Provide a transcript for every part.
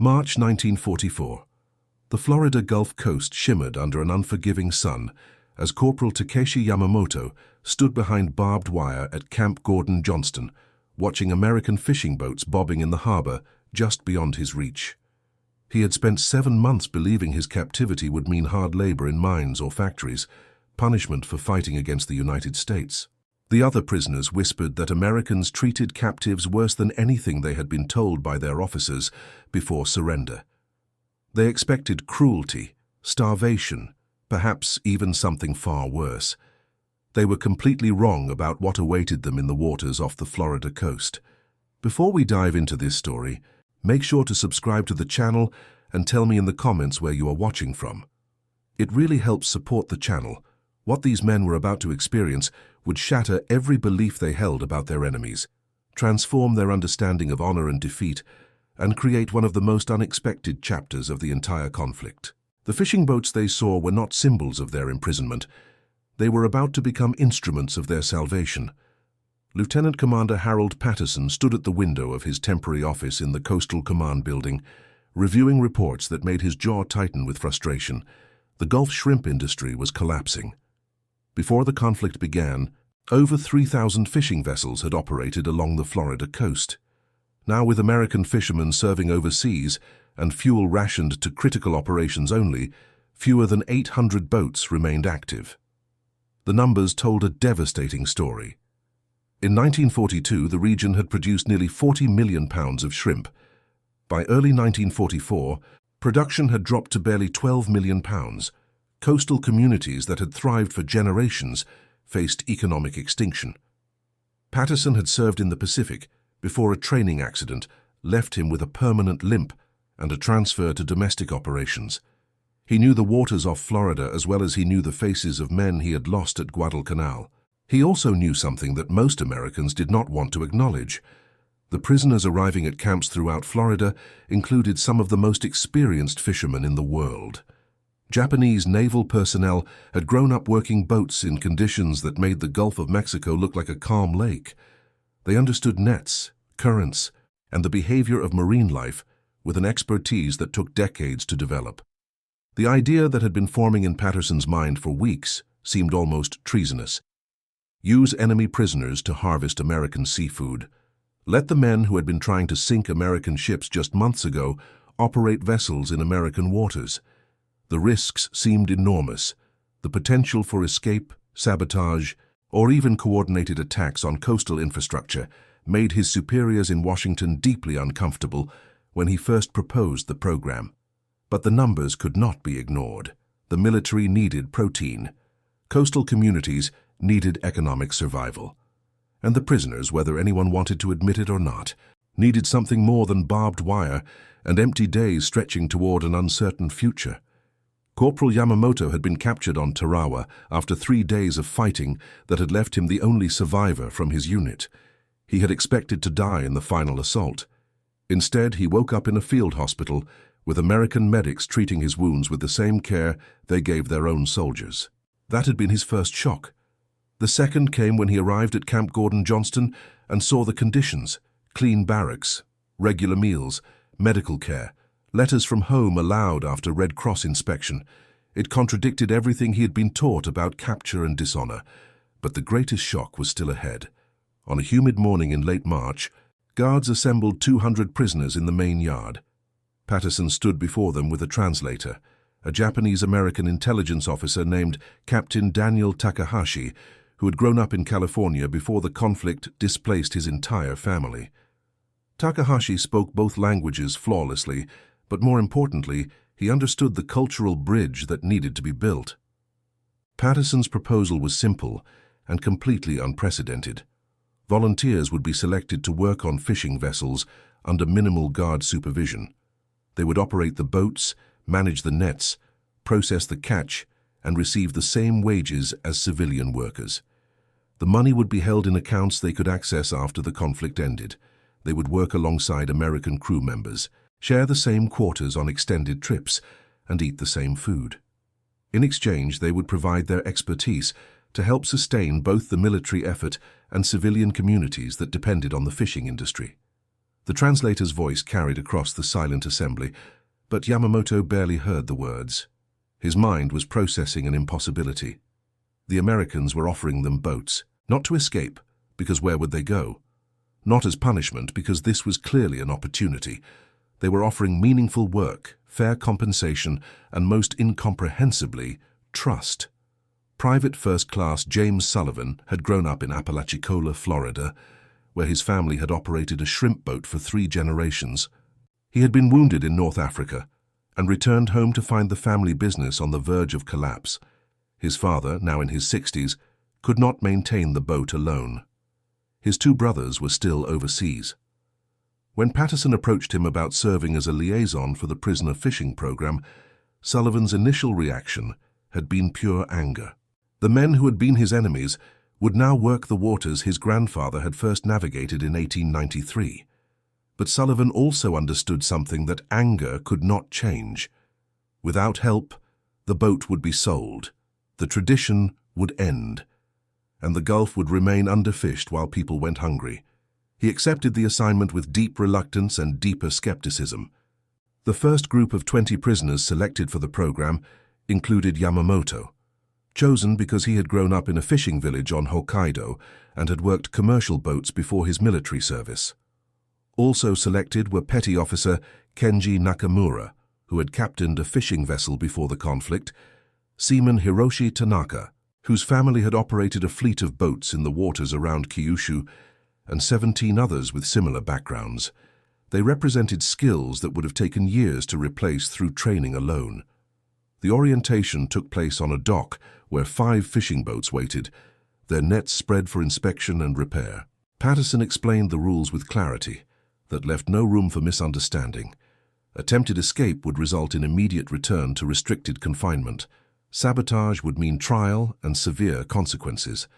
March 1944. The Florida Gulf Coast shimmered under an unforgiving sun as Corporal Takeshi Yamamoto stood behind barbed wire at Camp Gordon Johnston, watching American fishing boats bobbing in the harbor just beyond his reach. He had spent 7 months believing his captivity would mean hard labor in mines or factories, punishment for fighting against the United States. The other prisoners whispered that Americans treated captives worse than anything they had been told by their officers before surrender. They expected cruelty, starvation, perhaps even something far worse. They were completely wrong about what awaited them in the waters off the Florida coast. Before we dive into this story, make sure to subscribe to the channel and tell me in the comments where you are watching from. It really helps support the channel. What these men were about to experience would shatter every belief they held about their enemies, transform their understanding of honor and defeat, and create one of the most unexpected chapters of the entire conflict. The fishing boats they saw were not symbols of their imprisonment. They were about to become instruments of their salvation. Lieutenant Commander Harold Patterson stood at the window of his temporary office in the Coastal Command building, reviewing reports that made his jaw tighten with frustration. The Gulf shrimp industry was collapsing. Before the conflict began, over 3,000 fishing vessels had operated along the Florida coast. Now, with American fishermen serving overseas and fuel rationed to critical operations only, fewer than 800 boats remained active. The numbers told a devastating story. In 1942, the region had produced nearly 40 million pounds of shrimp. By early 1944, production had dropped to barely 12 million pounds. Coastal communities that had thrived for generations faced economic extinction. Patterson had served in the Pacific before a training accident left him with a permanent limp and a transfer to domestic operations. He knew the waters off Florida as well as he knew the faces of men he had lost at Guadalcanal. He also knew something that most Americans did not want to acknowledge. The prisoners arriving at camps throughout Florida included some of the most experienced fishermen in the world. Japanese naval personnel had grown up working boats in conditions that made the Gulf of Mexico look like a calm lake. They understood nets, currents, and the behavior of marine life with an expertise that took decades to develop. The idea that had been forming in Patterson's mind for weeks seemed almost treasonous. Use enemy prisoners to harvest American seafood. Let the men who had been trying to sink American ships just months ago operate vessels in American waters. The risks seemed enormous. The potential for escape, sabotage, or even coordinated attacks on coastal infrastructure made his superiors in Washington deeply uncomfortable when he first proposed the program. But the numbers could not be ignored. The military needed protein. Coastal communities needed economic survival. And the prisoners, whether anyone wanted to admit it or not, needed something more than barbed wire and empty days stretching toward an uncertain future. Corporal Yamamoto had been captured on Tarawa after 3 days of fighting that had left him the only survivor from his unit. He had expected to die in the final assault. Instead, he woke up in a field hospital with American medics treating his wounds with the same care they gave their own soldiers. That had been his first shock. The second came when he arrived at Camp Gordon Johnston and saw the conditions: clean barracks, regular meals, medical care, letters from home allowed after Red Cross inspection. It contradicted everything he had been taught about capture and dishonor. But the greatest shock was still ahead. On a humid morning in late March, guards assembled 200 prisoners in the main yard. Patterson stood before them with a translator, a Japanese-American intelligence officer named Captain Daniel Takahashi, who had grown up in California before the conflict displaced his entire family. Takahashi spoke both languages flawlessly, but more importantly, he understood the cultural bridge that needed to be built. Patterson's proposal was simple and completely unprecedented. Volunteers would be selected to work on fishing vessels under minimal guard supervision. They would operate the boats, manage the nets, process the catch, and receive the same wages as civilian workers. The money would be held in accounts they could access after the conflict ended. They would work alongside American crew members, share the same quarters on extended trips, and eat the same food. In exchange, they would provide their expertise to help sustain both the military effort and civilian communities that depended on the fishing industry. The translator's voice carried across the silent assembly, but Yamamoto barely heard the words. His mind was processing an impossibility. The Americans were offering them boats, not to escape, because where would they go? Not as punishment, because this was clearly an opportunity. They were offering meaningful work, fair compensation, and most incomprehensibly, trust. Private First Class James Sullivan had grown up in Apalachicola, Florida, where his family had operated a shrimp boat for 3 generations. He had been wounded in North Africa and returned home to find the family business on the verge of collapse. His father, now in his 60s, could not maintain the boat alone. His 2 brothers were still overseas. When Patterson approached him about serving as a liaison for the prisoner fishing program, Sullivan's initial reaction had been pure anger. The men who had been his enemies would now work the waters his grandfather had first navigated in 1893. But Sullivan also understood something that anger could not change. Without help, the boat would be sold, the tradition would end, and the Gulf would remain underfished while people went hungry. He accepted the assignment with deep reluctance and deeper skepticism. The first group of 20 prisoners selected for the program included Yamamoto, chosen because he had grown up in a fishing village on Hokkaido and had worked commercial boats before his military service. Also selected were Petty Officer Kenji Nakamura, who had captained a fishing vessel before the conflict, Seaman Hiroshi Tanaka, whose family had operated a fleet of boats in the waters around Kyushu, and 17 others with similar backgrounds. They represented skills that would have taken years to replace through training alone. The orientation took place on a dock where 5 fishing boats waited, their nets spread for inspection and repair. Patterson explained the rules with clarity that left no room for misunderstanding. Attempted escape would result in immediate return to restricted confinement. Sabotage would mean trial and severe consequences.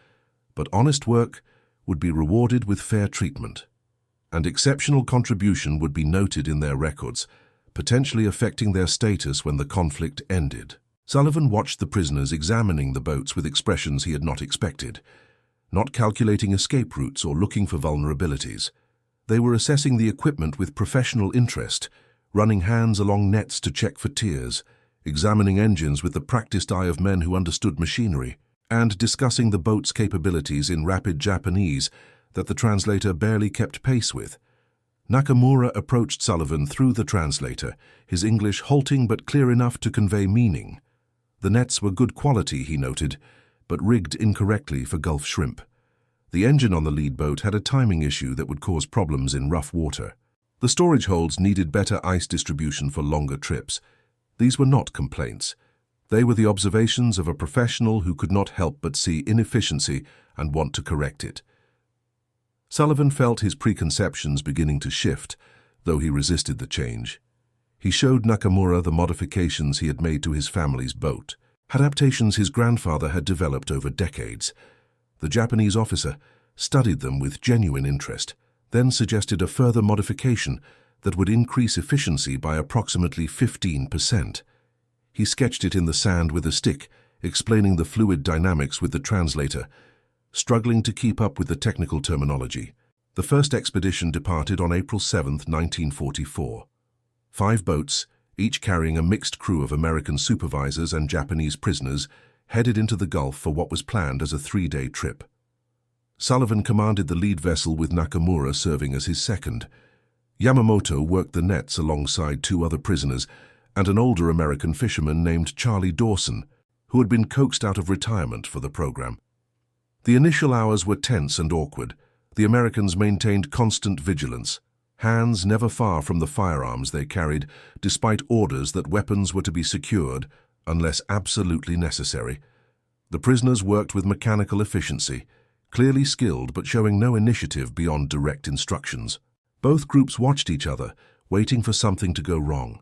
But honest work would be rewarded with fair treatment, and exceptional contribution would be noted in their records, potentially affecting their status when the conflict ended. Sullivan watched the prisoners examining the boats with expressions he had not expected, not calculating escape routes or looking for vulnerabilities. They were assessing the equipment with professional interest, running hands along nets to check for tears, examining engines with the practiced eye of men who understood machinery, and discussing the boat's capabilities in rapid Japanese that the translator barely kept pace with. Nakamura approached Sullivan through the translator, his English halting but clear enough to convey meaning. The nets were good quality, he noted, but rigged incorrectly for Gulf shrimp. The engine on the lead boat had a timing issue that would cause problems in rough water. The storage holds needed better ice distribution for longer trips. These were not complaints. They were the observations of a professional who could not help but see inefficiency and want to correct it. Sullivan felt his preconceptions beginning to shift, though he resisted the change. He showed Nakamura the modifications he had made to his family's boat, adaptations his grandfather had developed over decades. The Japanese officer studied them with genuine interest, then suggested a further modification that would increase efficiency by approximately 15%. He sketched it in the sand with a stick, explaining the fluid dynamics with the translator, struggling to keep up with the technical terminology. The first expedition departed on April 7, 1944. 5 boats, each carrying a mixed crew of American supervisors and Japanese prisoners, headed into the Gulf for what was planned as a 3-day trip. Sullivan commanded the lead vessel with Nakamura serving as his second. Yamamoto worked the nets alongside 2 other prisoners and an older American fisherman named Charlie Dawson, who had been coaxed out of retirement for the program. The initial hours were tense and awkward. The Americans maintained constant vigilance, hands never far from the firearms they carried, despite orders that weapons were to be secured unless absolutely necessary. The prisoners worked with mechanical efficiency, clearly skilled but showing no initiative beyond direct instructions. Both groups watched each other, waiting for something to go wrong.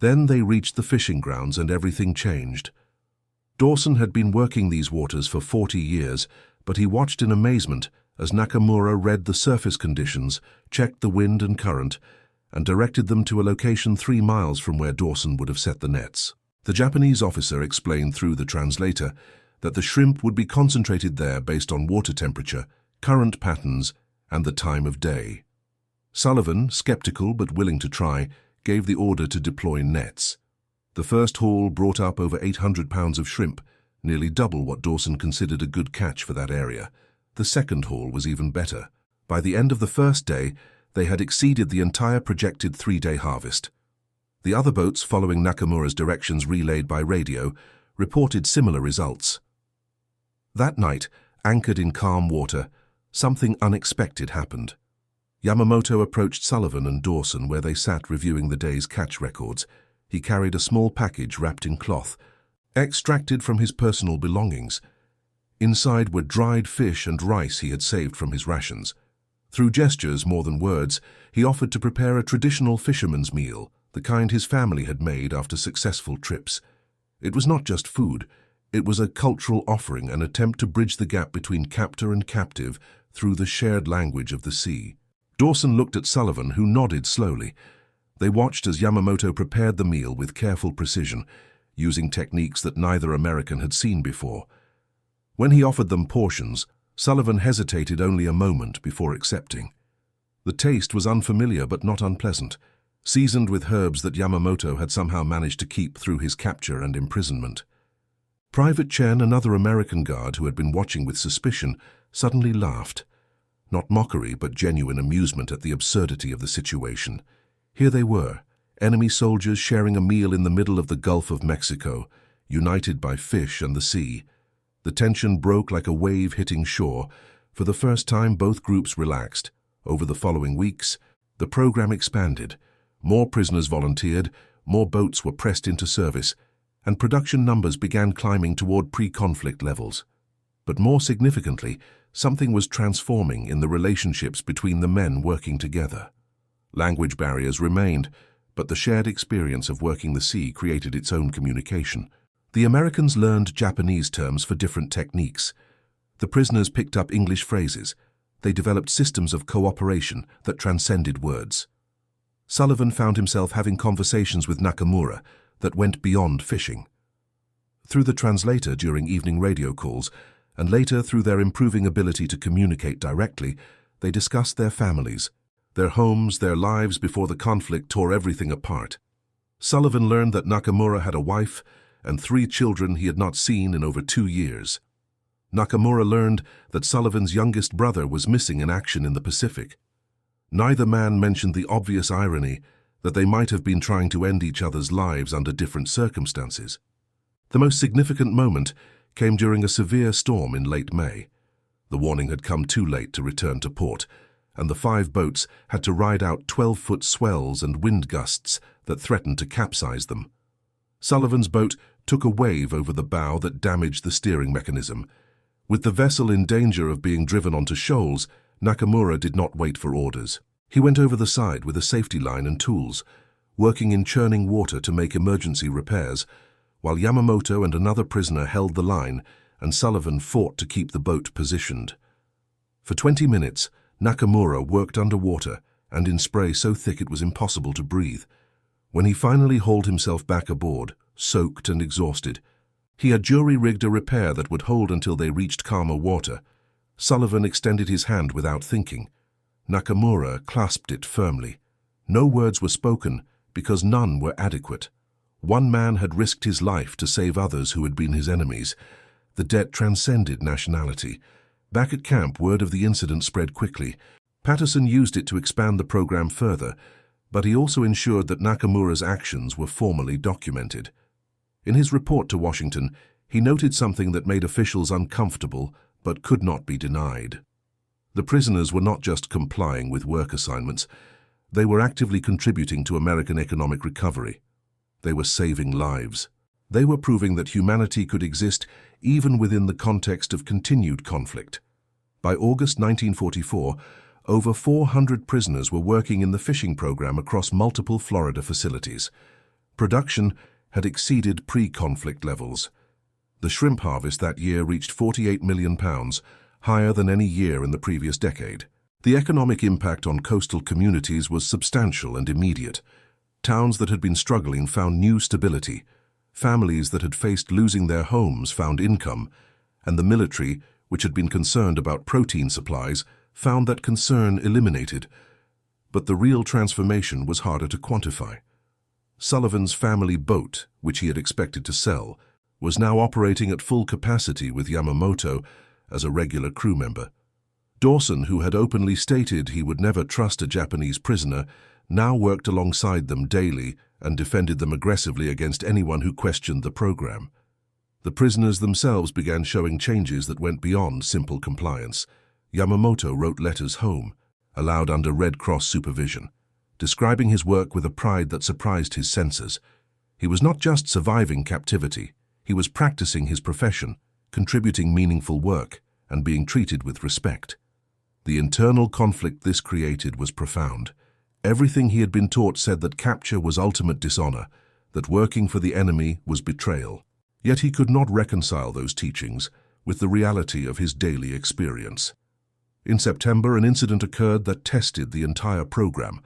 Then they reached the fishing grounds and everything changed. Dawson had been working these waters for 40 years, but he watched in amazement as Nakamura read the surface conditions, checked the wind and current, and directed them to a location 3 miles from where Dawson would have set the nets. The Japanese officer explained through the translator that the shrimp would be concentrated there based on water temperature, current patterns, and the time of day. Sullivan, skeptical but willing to try, gave the order to deploy nets. The first haul brought up over 800 pounds of shrimp, nearly double what Dawson considered a good catch for that area. The second haul was even better. By the end of the first day, they had exceeded the entire projected 3-day harvest. The other boats, following Nakamura's directions relayed by radio, reported similar results. That night, anchored in calm water, something unexpected happened. Yamamoto approached Sullivan and Dawson where they sat reviewing the day's catch records. He carried a small package wrapped in cloth, extracted from his personal belongings. Inside were dried fish and rice he had saved from his rations. Through gestures more than words, he offered to prepare a traditional fisherman's meal, the kind his family had made after successful trips. It was not just food. It was a cultural offering, an attempt to bridge the gap between captor and captive through the shared language of the sea. Dawson looked at Sullivan, who nodded slowly. They watched as Yamamoto prepared the meal with careful precision, using techniques that neither American had seen before. When he offered them portions, Sullivan hesitated only a moment before accepting. The taste was unfamiliar but not unpleasant, seasoned with herbs that Yamamoto had somehow managed to keep through his capture and imprisonment. Private Chen, another American guard who had been watching with suspicion, suddenly laughed. Not mockery, but genuine amusement at the absurdity of the situation. Here they were, enemy soldiers sharing a meal in the middle of the Gulf of Mexico, united by fish and the sea. The tension broke like a wave hitting shore. For the first time, both groups relaxed. Over the following weeks, the program expanded. More prisoners volunteered, more boats were pressed into service, and production numbers began climbing toward pre-conflict levels. But more significantly, something was transforming in the relationships between the men working together. Language barriers remained, but the shared experience of working the sea created its own communication. The Americans learned Japanese terms for different techniques. The prisoners picked up English phrases. They developed systems of cooperation that transcended words. Sullivan found himself having conversations with Nakamura that went beyond fishing. Through the translator during evening radio calls, and later through their improving ability to communicate directly, they discussed their families, their homes, their lives before the conflict tore everything apart. Sullivan learned that Nakamura had a wife and 3 children he had not seen in over 2 years. Nakamura learned that Sullivan's youngest brother was missing in action in the Pacific. Neither man mentioned the obvious irony that they might have been trying to end each other's lives under different circumstances. The most significant moment came during a severe storm in late May. The warning had come too late to return to port, and the 5 boats had to ride out 12-foot swells and wind gusts that threatened to capsize them. Sullivan's boat took a wave over the bow that damaged the steering mechanism. With the vessel in danger of being driven onto shoals, Nakamura did not wait for orders. He went over the side with a safety line and tools, working in churning water to make emergency repairs, while Yamamoto and another prisoner held the line and Sullivan fought to keep the boat positioned. For 20 minutes, Nakamura worked underwater and in spray so thick it was impossible to breathe. When he finally hauled himself back aboard, soaked and exhausted, he had jury-rigged a repair that would hold until they reached calmer water. Sullivan extended his hand without thinking. Nakamura clasped it firmly. No words were spoken because none were adequate. One man had risked his life to save others who had been his enemies. The debt transcended nationality. Back at camp, word of the incident spread quickly. Patterson used it to expand the program further, but he also ensured that Nakamura's actions were formally documented. In his report to Washington, he noted something that made officials uncomfortable but could not be denied. The prisoners were not just complying with work assignments. They were actively contributing to American economic recovery. They were saving lives. They were proving that humanity could exist even within the context of continued conflict. By August 1944, over 400 prisoners were working in the fishing program across multiple Florida facilities. Production had exceeded pre-conflict levels. The shrimp harvest that year reached 48 million pounds, higher than any year in the previous decade. The economic impact on coastal communities was substantial and immediate. Towns that had been struggling found new stability. Families that had faced losing their homes found income, and the military, which had been concerned about protein supplies, found that concern eliminated. But the real transformation was harder to quantify. Sullivan's family boat, which he had expected to sell, was now operating at full capacity with Yamamoto as a regular crew member. Dawson, who had openly stated he would never trust a Japanese prisoner, now worked alongside them daily and defended them aggressively against anyone who questioned the program. The prisoners themselves began showing changes that went beyond simple compliance. Yamamoto wrote letters home, allowed under Red Cross supervision, describing his work with a pride that surprised his senses. He was not just surviving captivity, he was practicing his profession, contributing meaningful work, and being treated with respect. The internal conflict this created was profound. Everything he had been taught said that capture was ultimate dishonor, that working for the enemy was betrayal. Yet he could not reconcile those teachings with the reality of his daily experience. In September, an incident occurred that tested the entire program.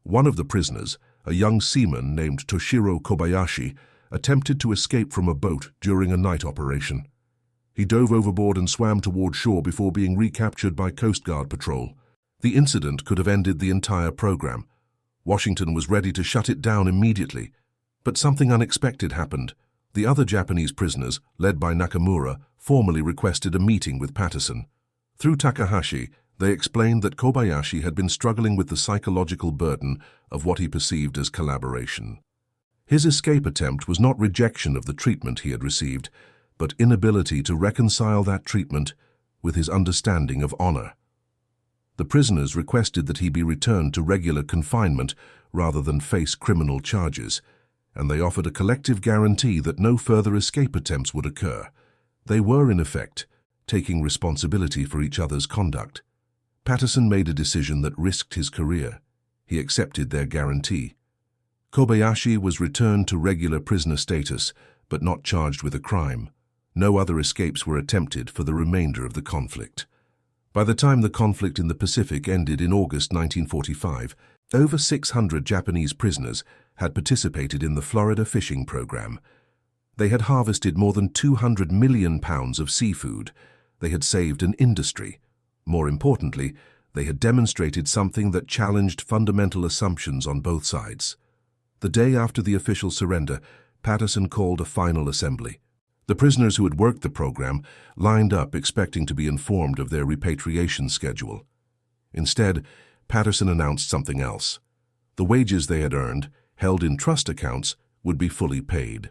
One of the prisoners, a young seaman named Toshiro Kobayashi, attempted to escape from a boat during a night operation. He dove overboard and swam toward shore before being recaptured by Coast Guard patrol. The incident could have ended the entire program. Washington was ready to shut it down immediately, but something unexpected happened. The other Japanese prisoners, led by Nakamura, formally requested a meeting with Patterson. Through Takahashi, they explained that Kobayashi had been struggling with the psychological burden of what he perceived as collaboration. His escape attempt was not rejection of the treatment he had received, but inability to reconcile that treatment with his understanding of honor. The prisoners requested that he be returned to regular confinement rather than face criminal charges, and they offered a collective guarantee that no further escape attempts would occur. They were, in effect, taking responsibility for each other's conduct. Patterson made a decision that risked his career. He accepted their guarantee. Kobayashi was returned to regular prisoner status, but not charged with a crime. No other escapes were attempted for the remainder of the conflict. By the time the conflict in the Pacific ended in August 1945, over 600 Japanese prisoners had participated in the Florida fishing program. They had harvested more than 200 million pounds of seafood. They had saved an industry. More importantly, they had demonstrated something that challenged fundamental assumptions on both sides. The day after the official surrender, Patterson called a final assembly. The prisoners who had worked the program lined up expecting to be informed of their repatriation schedule. Instead, Patterson announced something else. The wages they had earned, held in trust accounts, would be fully paid.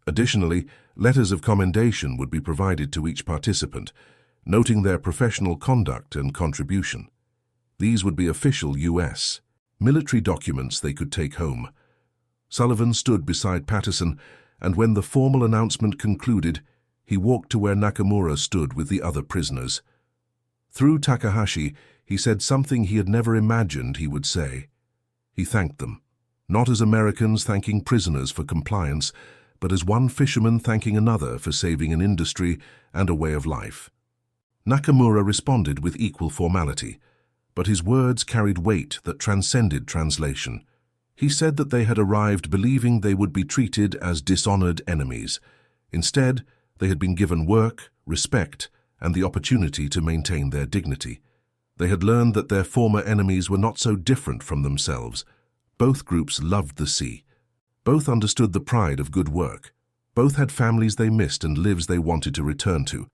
Additionally, letters of commendation would be provided to each participant, noting their professional conduct and contribution. These would be official U.S. military documents they could take home. Sullivan stood beside Patterson, and when the formal announcement concluded, he walked to where Nakamura stood with the other prisoners. Through Takahashi, he said something he had never imagined he would say. He thanked them, not as Americans thanking prisoners for compliance, but as one fisherman thanking another for saving an industry and a way of life. Nakamura responded with equal formality, but his words carried weight that transcended translation. He said that they had arrived believing they would be treated as dishonored enemies. Instead, they had been given work, respect, and the opportunity to maintain their dignity. They had learned that their former enemies were not so different from themselves. Both groups loved the sea. Both understood the pride of good work. Both had families they missed and lives they wanted to return to.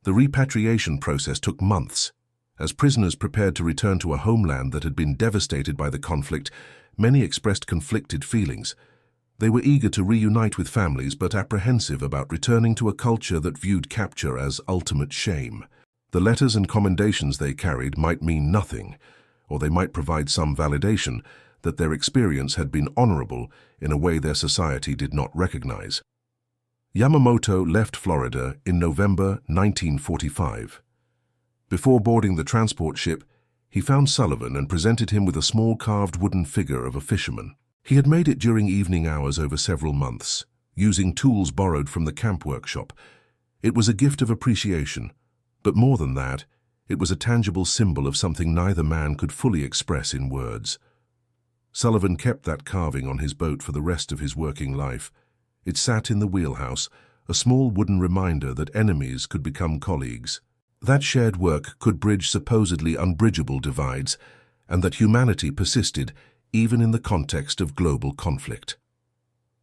The repatriation process took months. As prisoners prepared to return to a homeland that had been devastated by the conflict, many expressed conflicted feelings. They were eager to reunite with families, but apprehensive about returning to a culture that viewed capture as ultimate shame. The letters and commendations they carried might mean nothing, or they might provide some validation that their experience had been honorable in a way their society did not recognize. Yamamoto left Florida in November 1945. Before boarding the transport ship, he found Sullivan and presented him with a small carved wooden figure of a fisherman. He had made it during evening hours over several months, using tools borrowed from the camp workshop. It was a gift of appreciation, but more than that, it was a tangible symbol of something neither man could fully express in words. Sullivan kept that carving on his boat for the rest of his working life. It sat in the wheelhouse, a small wooden reminder that enemies could become colleagues. That shared work could bridge supposedly unbridgeable divides, and that humanity persisted even in the context of global conflict.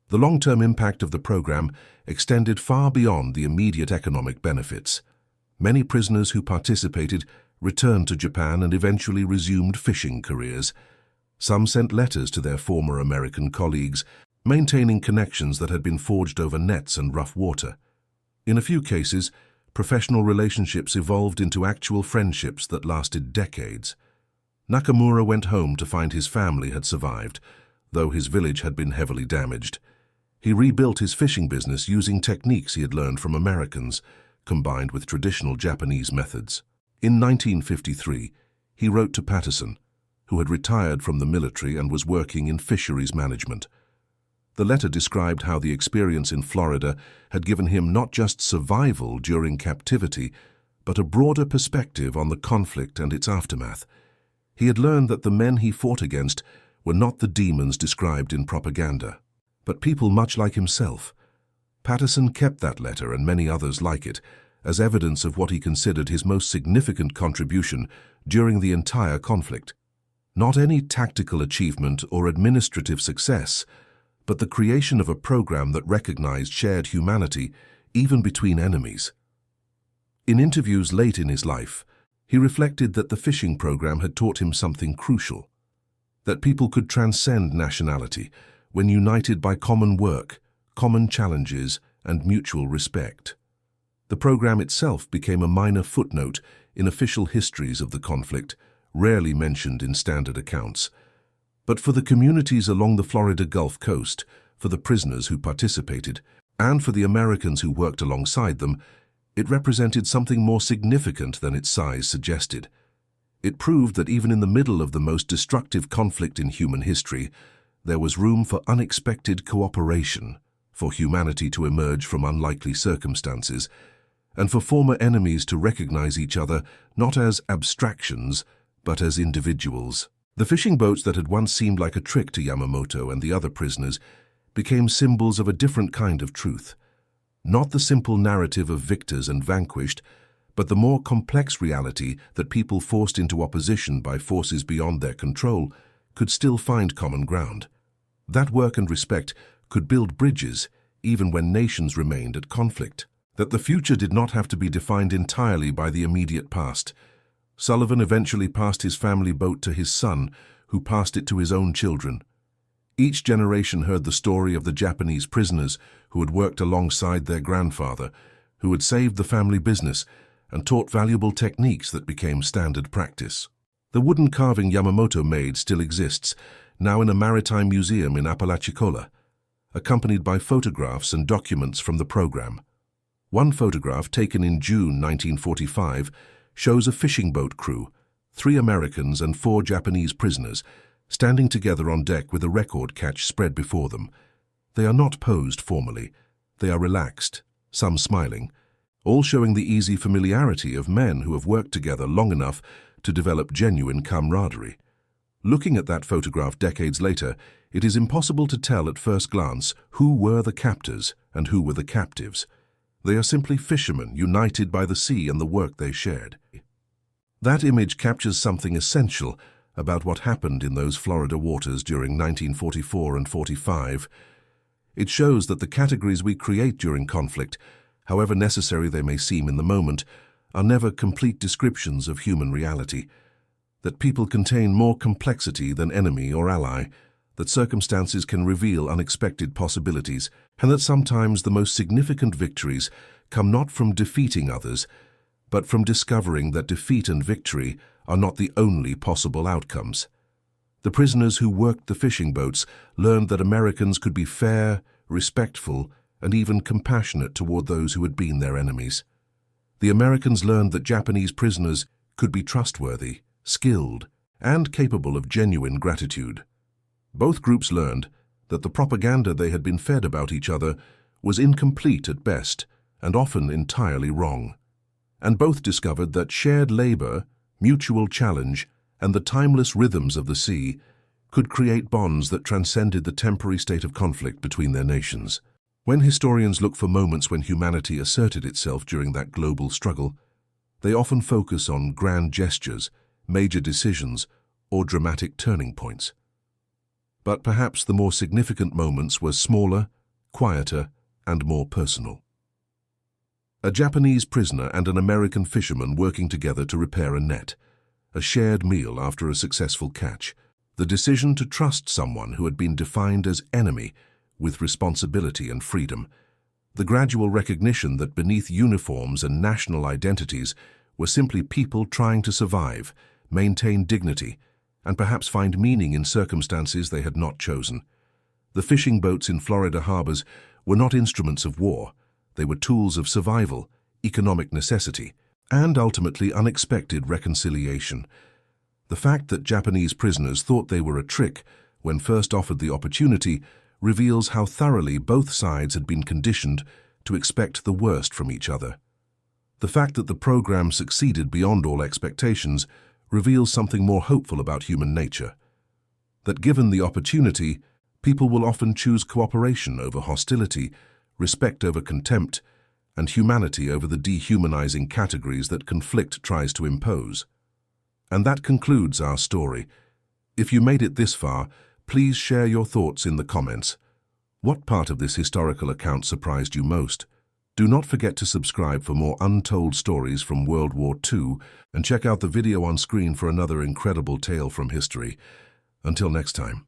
The long-term impact of the program extended far beyond the immediate economic benefits. Many prisoners who participated returned to Japan and eventually resumed fishing careers. Some sent letters to their former American colleagues, maintaining connections that had been forged over nets and rough water. In a few cases, professional relationships evolved into actual friendships that lasted decades. Nakamura went home to find his family had survived, though his village had been heavily damaged. He rebuilt his fishing business using techniques he had learned from Americans, combined with traditional Japanese methods. In 1953, he wrote to Patterson, who had retired from the military and was working in fisheries management. The letter described how the experience in Florida had given him not just survival during captivity, but a broader perspective on the conflict and its aftermath. He had learned that the men he fought against were not the demons described in propaganda, but people much like himself. Patterson kept that letter and many others like it as evidence of what he considered his most significant contribution during the entire conflict. Not any tactical achievement or administrative success, but the creation of a program that recognized shared humanity even between enemies. In interviews late in his life, he reflected that the fishing program had taught him something crucial, that people could transcend nationality when united by common work, common challenges, and mutual respect. The program itself became a minor footnote in official histories of the conflict, rarely mentioned in standard accounts. But for the communities along the Florida Gulf Coast, for the prisoners who participated, and for the Americans who worked alongside them, it represented something more significant than its size suggested. It proved that even in the middle of the most destructive conflict in human history, there was room for unexpected cooperation, for humanity to emerge from unlikely circumstances, and for former enemies to recognize each other not as abstractions, but as individuals. The fishing boats that had once seemed like a trick to Yamamoto and the other prisoners became symbols of a different kind of truth. Not the simple narrative of victors and vanquished, but the more complex reality that people forced into opposition by forces beyond their control could still find common ground. That work and respect could build bridges even when nations remained at conflict. That the future did not have to be defined entirely by the immediate past. Sullivan eventually passed his family boat to his son, who passed it to his own children. Each generation heard the story of the Japanese prisoners who had worked alongside their grandfather, who had saved the family business and taught valuable techniques that became standard practice. The wooden carving Yamamoto made still exists, now in a maritime museum in Apalachicola, accompanied by photographs and documents from the program. One photograph taken in June 1945 shows a fishing boat crew, 3 Americans and 4 Japanese prisoners, standing together on deck with a record catch spread before them. They are not posed formally. They are relaxed, some smiling, all showing the easy familiarity of men who have worked together long enough to develop genuine camaraderie. Looking at that photograph decades later, it is impossible to tell at first glance who were the captors and who were the captives. They are simply fishermen united by the sea and the work they shared. That image captures something essential about what happened in those Florida waters during 1944 and 45. It shows that the categories we create during conflict, however necessary they may seem in the moment, are never complete descriptions of human reality. That people contain more complexity than enemy or ally, that circumstances can reveal unexpected possibilities, and that sometimes the most significant victories come not from defeating others, but from discovering that defeat and victory are not the only possible outcomes. The prisoners who worked the fishing boats learned that Americans could be fair, respectful, and even compassionate toward those who had been their enemies. The Americans learned that Japanese prisoners could be trustworthy, skilled, and capable of genuine gratitude. Both groups learned that the propaganda they had been fed about each other was incomplete at best and often entirely wrong. And both discovered that shared labor, mutual challenge, and the timeless rhythms of the sea could create bonds that transcended the temporary state of conflict between their nations. When historians look for moments when humanity asserted itself during that global struggle, they often focus on grand gestures, major decisions, or dramatic turning points. But perhaps the more significant moments were smaller, quieter, and more personal. A Japanese prisoner and an American fisherman working together to repair a net, a shared meal after a successful catch, the decision to trust someone who had been defined as enemy with responsibility and freedom, the gradual recognition that beneath uniforms and national identities were simply people trying to survive, maintain dignity, and perhaps find meaning in circumstances they had not chosen. The fishing boats in Florida harbors were not instruments of war. They were tools of survival, economic necessity, and ultimately unexpected reconciliation. The fact that Japanese prisoners thought they were a trick when first offered the opportunity reveals how thoroughly both sides had been conditioned to expect the worst from each other. The fact that the program succeeded beyond all expectations reveals something more hopeful about human nature. That given the opportunity, people will often choose cooperation over hostility, respect over contempt, and humanity over the dehumanizing categories that conflict tries to impose. And that concludes our story. If you made it this far, please share your thoughts in the comments. What part of this historical account surprised you most? Do not forget to subscribe for more untold stories from World War II and check out the video on screen for another incredible tale from history. Until next time.